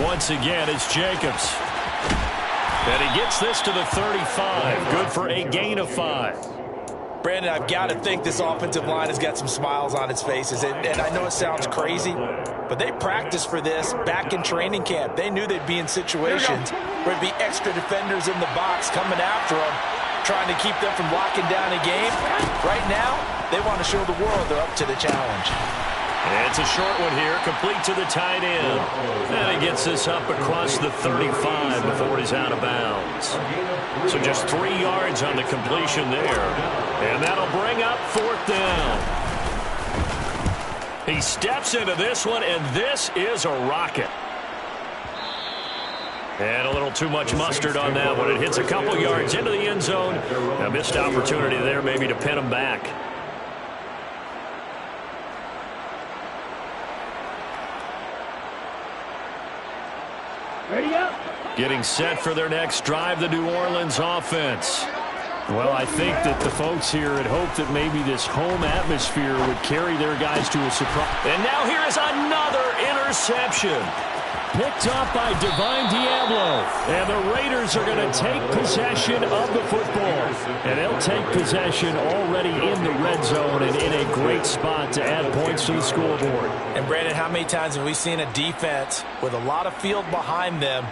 Once again, it's Jacobs. And he gets this to the 35. Good for a gain of 5. Brandon, I've got to think this offensive line has got some smiles on its faces. And I know it sounds crazy, but they practiced for this back in training camp. They knew they'd be in situations where it'd be extra defenders in the box coming after them, trying to keep them from locking down a game. Right now, they want to show the world they're up to the challenge. It's a short one here, complete to the tight end. And he gets this up across the 35 before he's out of bounds. So just 3 yards on the completion there. And that'll bring up 4th down. He steps into this one, and this is a rocket. And a little too much mustard on that one. It hits a couple yards into the end zone. A missed opportunity there maybe to pin him back. Ready up. Getting set for their next drive, the New Orleans offense. Well, I think that the folks here had hoped that maybe this home atmosphere would carry their guys to a surprise. And now here is another interception. Picked off by Divine Diablo. And the Raiders are going to take possession of the football. And they'll take possession already in the red zone and in a great spot to add points to the scoreboard. And Brandon, how many times have we seen a defense with a lot of field behind them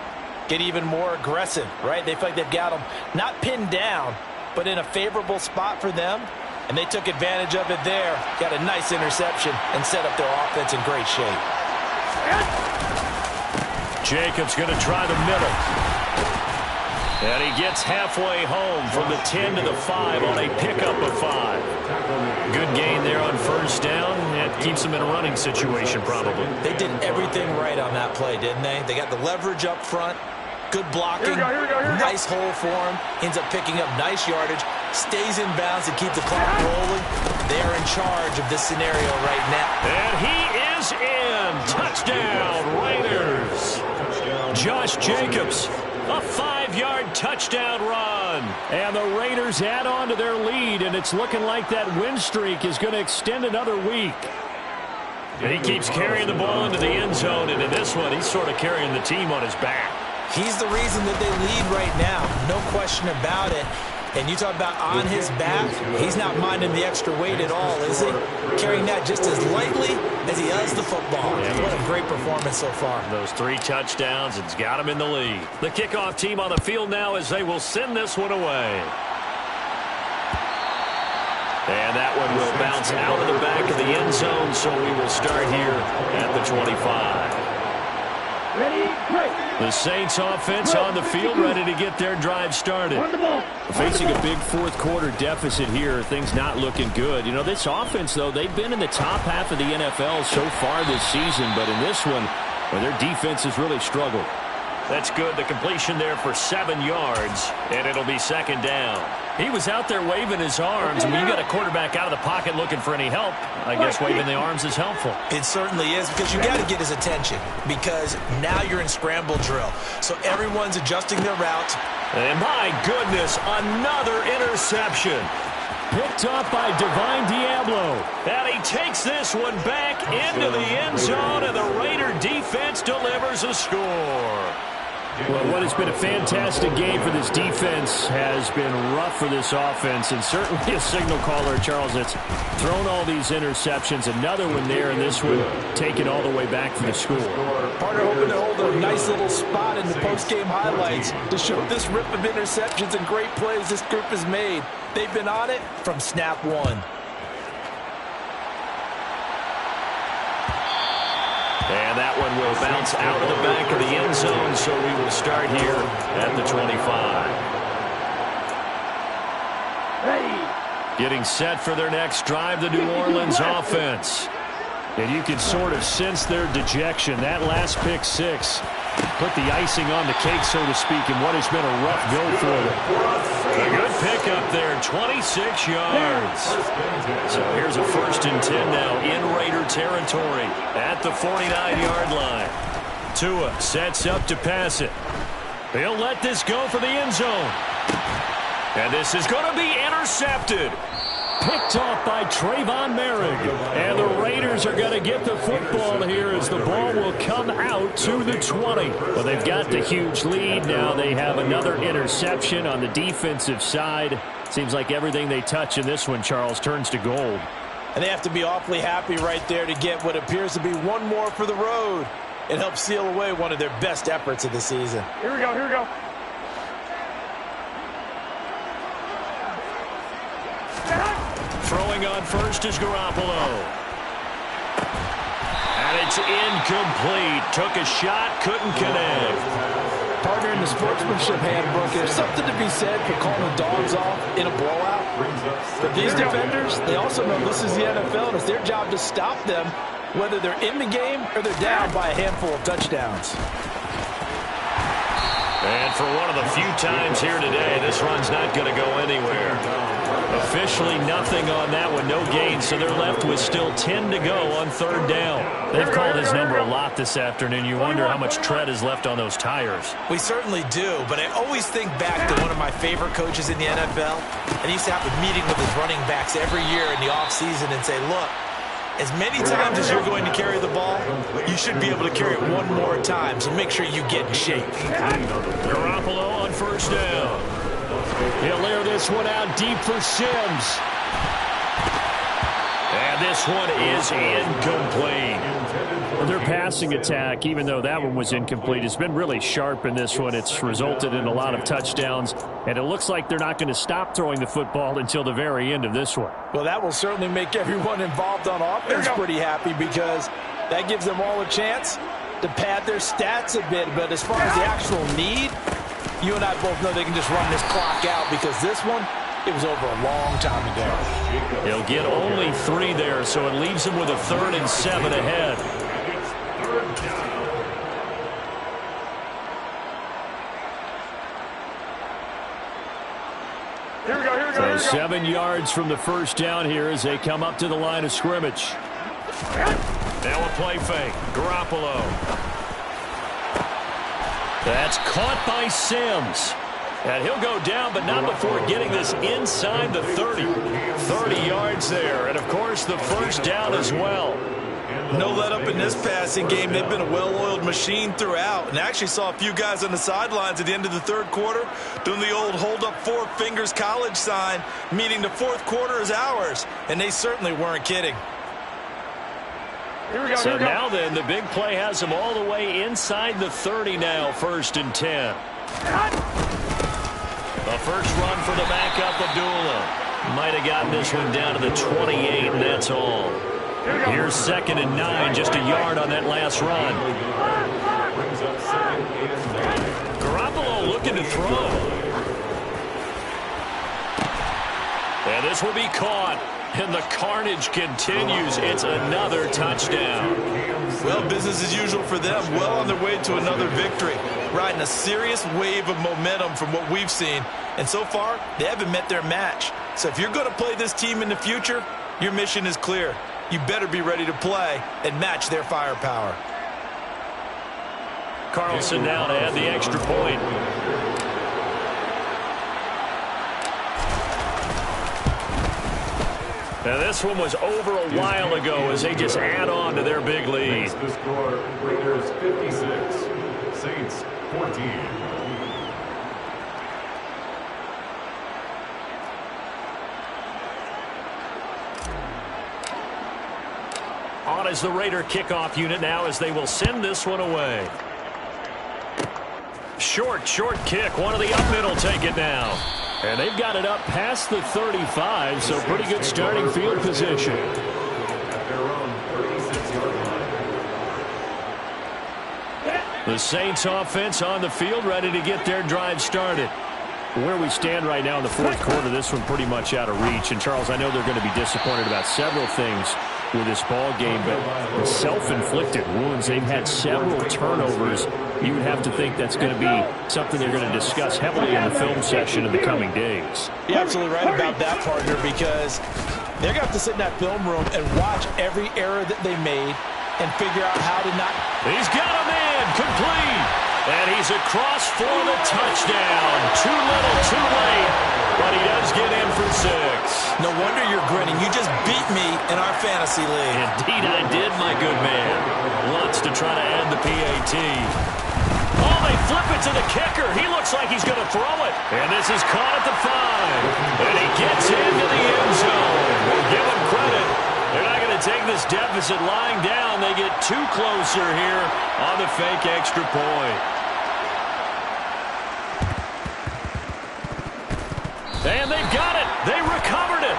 get even more aggressive, right? They feel like they've got them not pinned down, but in a favorable spot for them. And they took advantage of it there. Got a nice interception and set up their offense in great shape. Jacobs going to try the middle. And he gets halfway home from the 10 to the 5 on a pickup of 5. Good gain there on 1st down. It keeps them in a running situation probably. They did everything right on that play, didn't they? They got the leverage up front. Good blocking. Nice hole for him. Ends up picking up nice yardage. Stays in bounds to keep the clock rolling. They are in charge of this scenario right now. And he is in. Touchdown, Raiders. Josh Jacobs, a 5-yard touchdown run. And the Raiders add on to their lead, and it's looking like that win streak is going to extend another week. And he keeps carrying the ball into the end zone, and in this one, he's sort of carrying the team on his back. He's the reason that they lead right now, no question about it. And you talk about on his back, he's not minding the extra weight at all, is he? Carrying that just as lightly as he does the football. Yeah, what a great performance so far. Those 3 touchdowns, it's got him in the lead. The kickoff team on the field now as they will send this one away. And that one will bounce out of the back of the end zone, so we will start here at the 25. Ready, break. The Saints offense on the field, ready to get their drive started. Facing a big 4th quarter deficit here, things not looking good. You know, this offense, though, they've been in the top half of the NFL so far this season, but in this one, well, their defense has really struggled. That's good. The completion there for 7 yards, and it'll be 2nd down. He was out there waving his arms, and when you got a quarterback out of the pocket looking for any help, I guess waving the arms is helpful. It certainly is, because you got to get his attention, because now you're in scramble drill. So everyone's adjusting their routes. And my goodness, another interception. Picked up by Divine Diablo. And he takes this one back into the end zone, and the Raider defense delivers a score. Well, what has been a fantastic game for this defense has been rough for this offense, and certainly a signal caller, Charles, that's thrown all these interceptions. Another one there, and this one taken all the way back for the score. Partner hoping to hold a nice little spot in the post-game highlights to show this rip of interceptions and great plays this group has made. They've been on it from snap 1. And that one will bounce out of the back of the end zone, so we will start here at the 25. Ready. Getting set for their next drive, the New Orleans offense. And you can sort of sense their dejection. That last pick 6 put the icing on the cake, so to speak, in what has been a rough go for them. A good pickup there, 26 yards. So here's a 1st and 10 now in Raider territory at the 49-yard line. Tua sets up to pass it. He'll let this go for the end zone. And this is going to be intercepted. Picked off by Trayvon Merrick. And the Raiders are going to get the football here as the ball will come out to the 20. Well, they've got the huge lead. Now they have another interception on the defensive side. Seems like everything they touch in this one, Charles, turns to gold. And they have to be awfully happy right there to get what appears to be one more for the road. It helps seal away one of their best efforts of the season. Here we go, here we go. Throwing on first is Garoppolo. And it's incomplete. Took a shot, couldn't connect. Partner, in the sportsmanship handbook, there's something to be said for calling the dogs off in a blowout. But these defenders, they also know this is the NFL, and it's their job to stop them, whether they're in the game or they're down by a handful of touchdowns. And for one of the few times here today, this run's not going to go anywhere. Officially nothing on that one, no gain, so they're left with still 10 to go on third down. They've called his number a lot this afternoon. You wonder how much tread is left on those tires. We certainly do, but I always think back to one of my favorite coaches in the NFL, and he used to have a meeting with his running backs every year in the offseason and say, look, as many times as you're going to carry the ball, you should be able to carry it one more time, so make sure you get in shape. Garoppolo on first down. He'll air this one out deep for Sims. And this one is incomplete. Their passing attack, even though that one was incomplete, has been really sharp in this one. It's resulted in a lot of touchdowns, and it looks like they're not going to stop throwing the football until the very end of this one. Well, that will certainly make everyone involved on offense pretty happy, because that gives them all a chance to pad their stats a bit. But as far as the actual need, you and I both know they can just run this clock out, because this one, it was over a long time ago. He'll get only 3 there, so it leaves him with a 3rd and 7 ahead. Here we go, here we go, here we go. 7 yards from the first down here as they come up to the line of scrimmage. Now a play fake. Garoppolo. That's caught by Sims. And he'll go down, but not before getting this inside the 30. 30 yards there. And, of course, the first down as well. No let up in this passing game. They've been a well-oiled machine throughout. And actually saw a few guys on the sidelines at the end of the third quarter doing the old hold up 4 fingers college sign, meaning the fourth quarter is ours. And they certainly weren't kidding. Here we go, So here we go. now then, the big play has them all the way inside the 30 now, 1st and 10. The first run for the backup, Abdullah. Might have gotten this one down to the 28, and that's all. Here's 2nd and 9, just a yard on that last run. Garoppolo looking to throw. And this will be caught. And the carnage continues. It's another touchdown. Well, business as usual for them. Well on their way to another victory. Riding a serious wave of momentum from what we've seen. And so far, they haven't met their match. So if you're going to play this team in the future, your mission is clear. You better be ready to play and match their firepower. Carlson now to add the extra point. Now this one was over a while ago as they just add on to their big lead. The score, Raiders 56, Saints 14. On as the Raider kickoff unit now as they will send this one away. Short kick. One of the up middle take it now. And they've got it up past the 35, so pretty good starting field position. At their own 36-yard line. The Saints offense on the field, ready to get their drive started. Where we stand right now in the fourth quarter, this one pretty much out of reach. And, Charles, I know they're going to be disappointed about several things with this ball game, but the self-inflicted wounds, they've had several turnovers. You would have to think that's going to be something they're going to discuss heavily in the film session in the coming days. You're absolutely right about that, partner, because they're going to have to sit in that film room and watch every error that they made and figure out how to not He's got a man, complete. And he's across for the touchdown. Too little, too late. But he does get in for 6. No wonder you're grinning. You just beat me in our fantasy league. Indeed I did, my good man. Wants to try to add the PAT. Oh, they flip it to the kicker. He looks like he's going to throw it. And this is caught at the 5. And he gets into the end zone. We'll give him credit. They're not going to take this deficit lying down. They get 2 closer here on the fake extra point. And they've got it. They recovered it.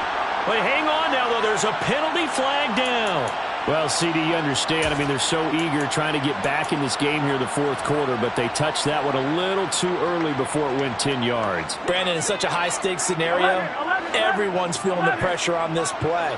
But hang on now, though. There's a penalty flag down. Well, CD, you understand. I mean, they're so eager trying to get back in this game here in the 4th quarter, but they touched that one a little too early before it went 10 yards. Brandon, in such a high-stakes scenario, everyone's feeling the pressure on this play.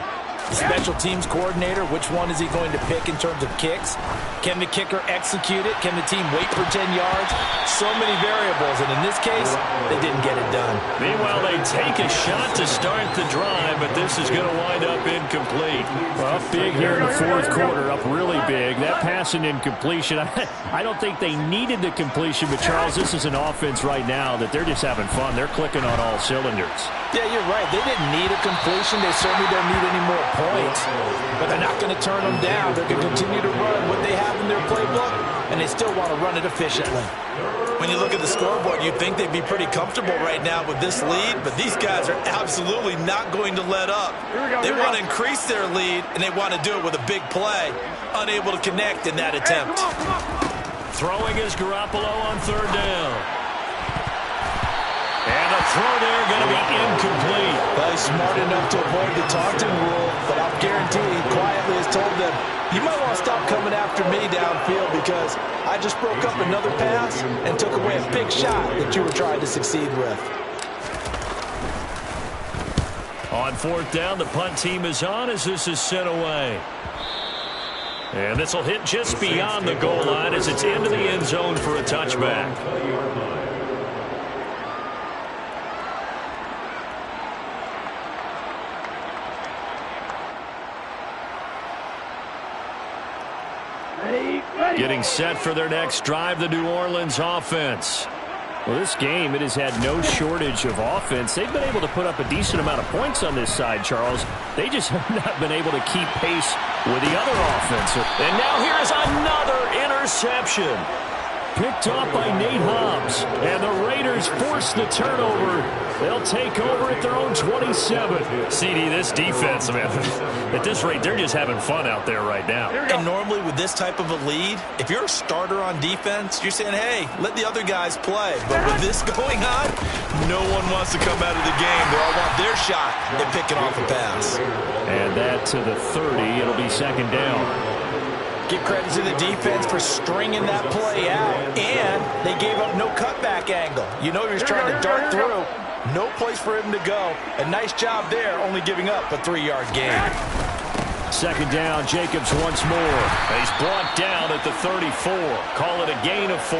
The special teams coordinator, which one is he going to pick in terms of kicks? Can the kicker execute it? Can the team wait for 10 yards? So many variables, and in this case, they didn't get it done. Meanwhile, they take a shot to start the drive, but this is going to wind up incomplete. Well, up big here in the 4th quarter, up really big. That pass and incompletion, I don't think they needed the completion, but Charles, this is an offense right now that they're just having fun. They're clicking on all cylinders. Yeah, you're right. They didn't need a completion. They certainly don't need any more points, but they're not going to turn them down. They're going to continue to run what they have in their playbook, and they still want to run it efficiently. When you look at the scoreboard, you'd think they'd be pretty comfortable right now with this lead, but these guys are absolutely not going to let up. They want to increase their lead, and they want to do it with a big play. Unable to connect in that attempt. Throwing is Garoppolo on 3rd down. And the throw there going to be incomplete. Well, he's smart enough to avoid the taunting rule, but I'll guarantee he quietly has told them, you might want to stop coming after me downfield because I just broke up another pass and took away a big shot that you were trying to succeed with. On 4th down, the punt team is on as this is sent away. And this will hit just beyond the goal line as it's into the end zone for a touchback. Getting set for their next drive, the New Orleans offense. Well, this game, it has had no shortage of offense. They've been able to put up a decent amount of points on this side, Charles. They just have not been able to keep pace with the other offense. And now here is another interception. Picked off by Nate Hobbs. And the Raiders force the turnover. They'll take over at their own 27. CD, this defense, man, at this rate, they're just having fun out there right now. And normally with this type of a lead, if you're a starter on defense, you're saying, hey, let the other guys play. But with this going on, no one wants to come out of the game. They all want their shot at picking off a pass. And that to the 30. It'll be 2nd down. Give credit to the defense for stringing that play out, and they gave up no cutback angle. You know he was trying to dart through. No place for him to go. A nice job there, only giving up a 3-yard gain. 2nd down, Jacobs once more. He's brought down at the 34. Call it a gain of 4.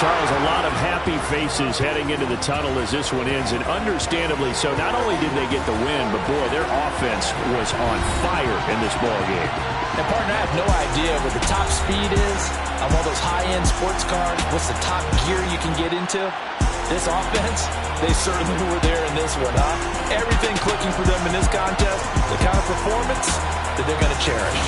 Charles, a lot of happy faces heading into the tunnel as this one ends, and understandably so. Not only did they get the win, but boy, their offense was on fire in this ballgame. And partner, I have no idea what the top speed is on one of those high-end sports cars. What's the top gear you can get into? This offense, they certainly were there in this one, huh? Everything clicking for them in this contest, the kind of performance that they're going to cherish.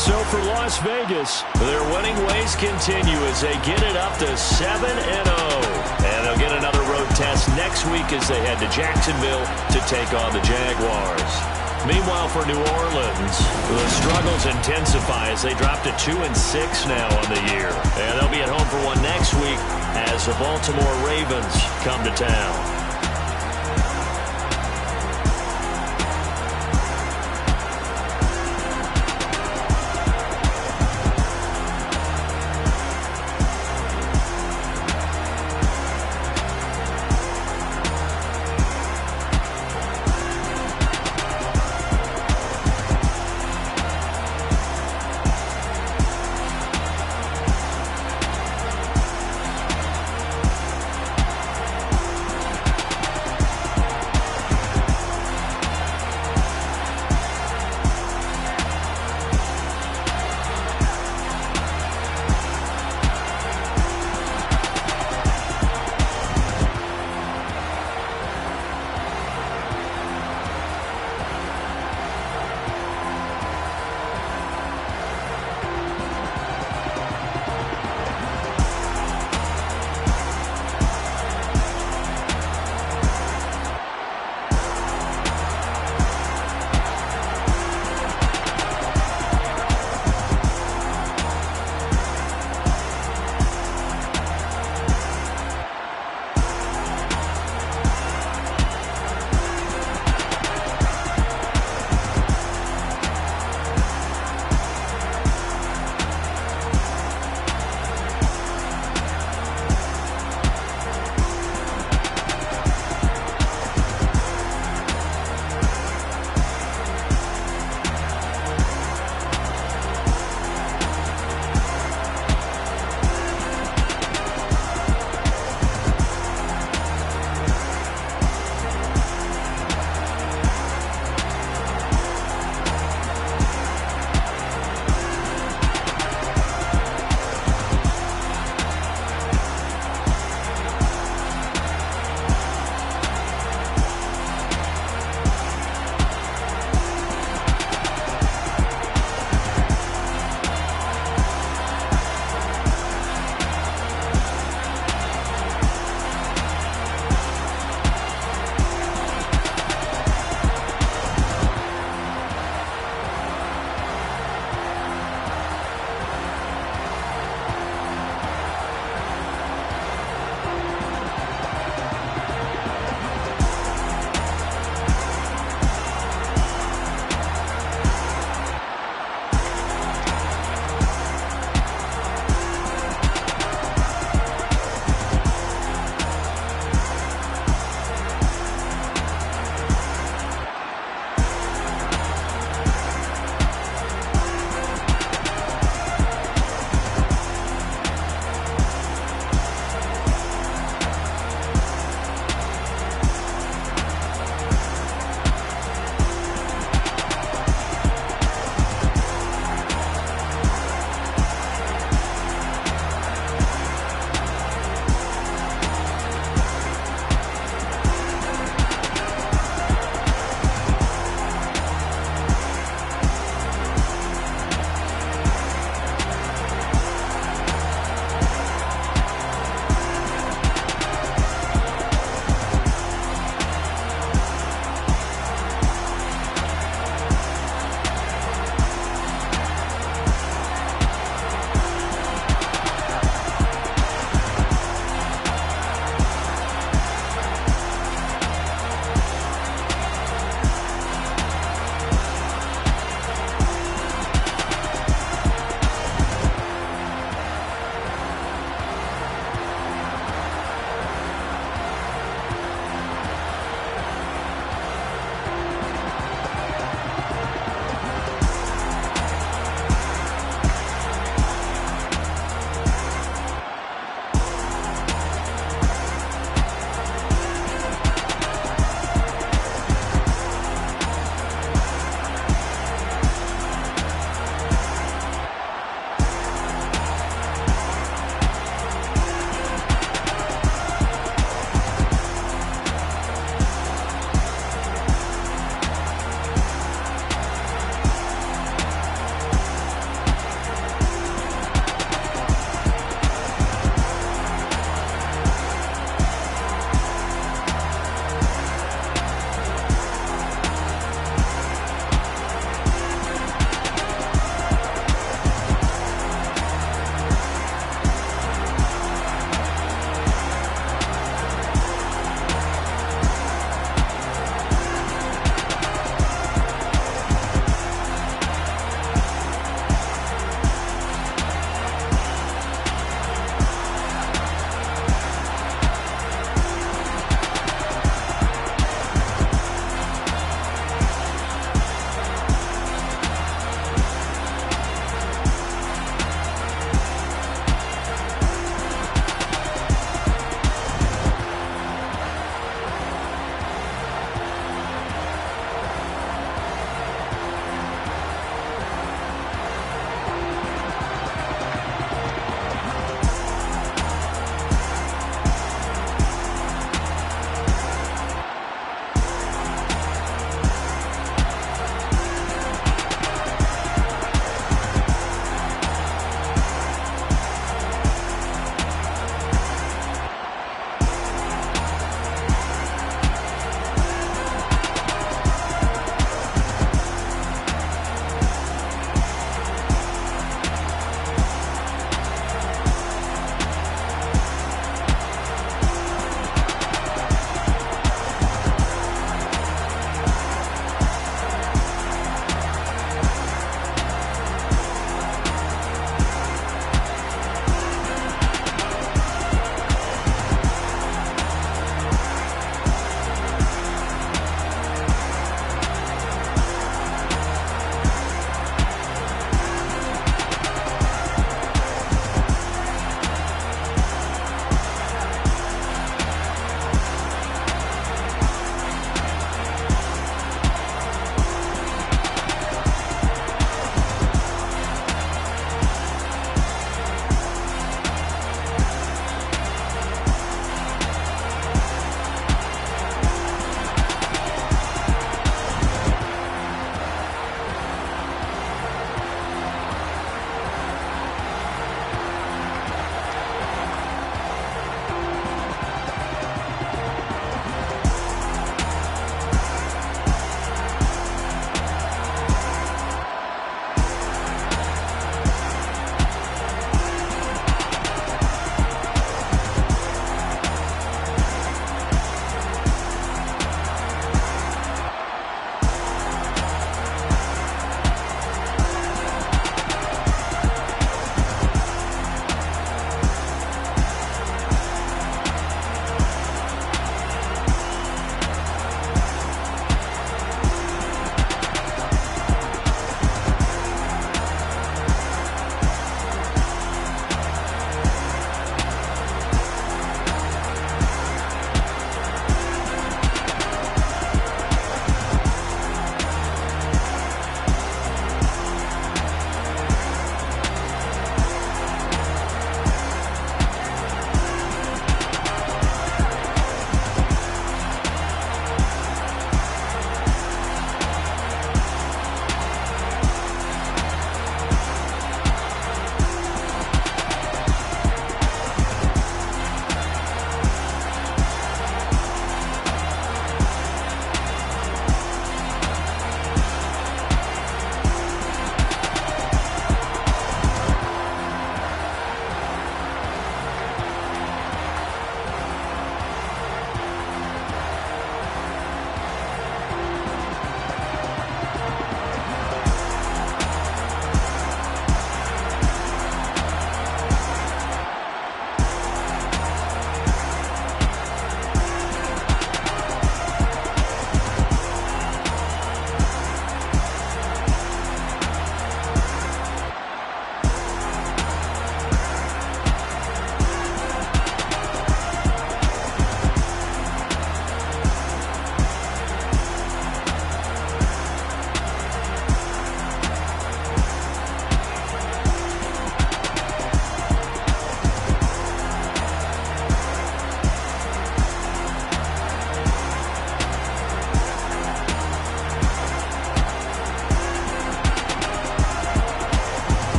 So for Las Vegas, their winning ways continue as they get it up to 7-0. And they'll get another road test next week as they head to Jacksonville to take on the Jaguars. Meanwhile, for New Orleans, the struggles intensify as they drop to 2-6 now on the year. And they'll be at home for one next week as the Baltimore Ravens come to town.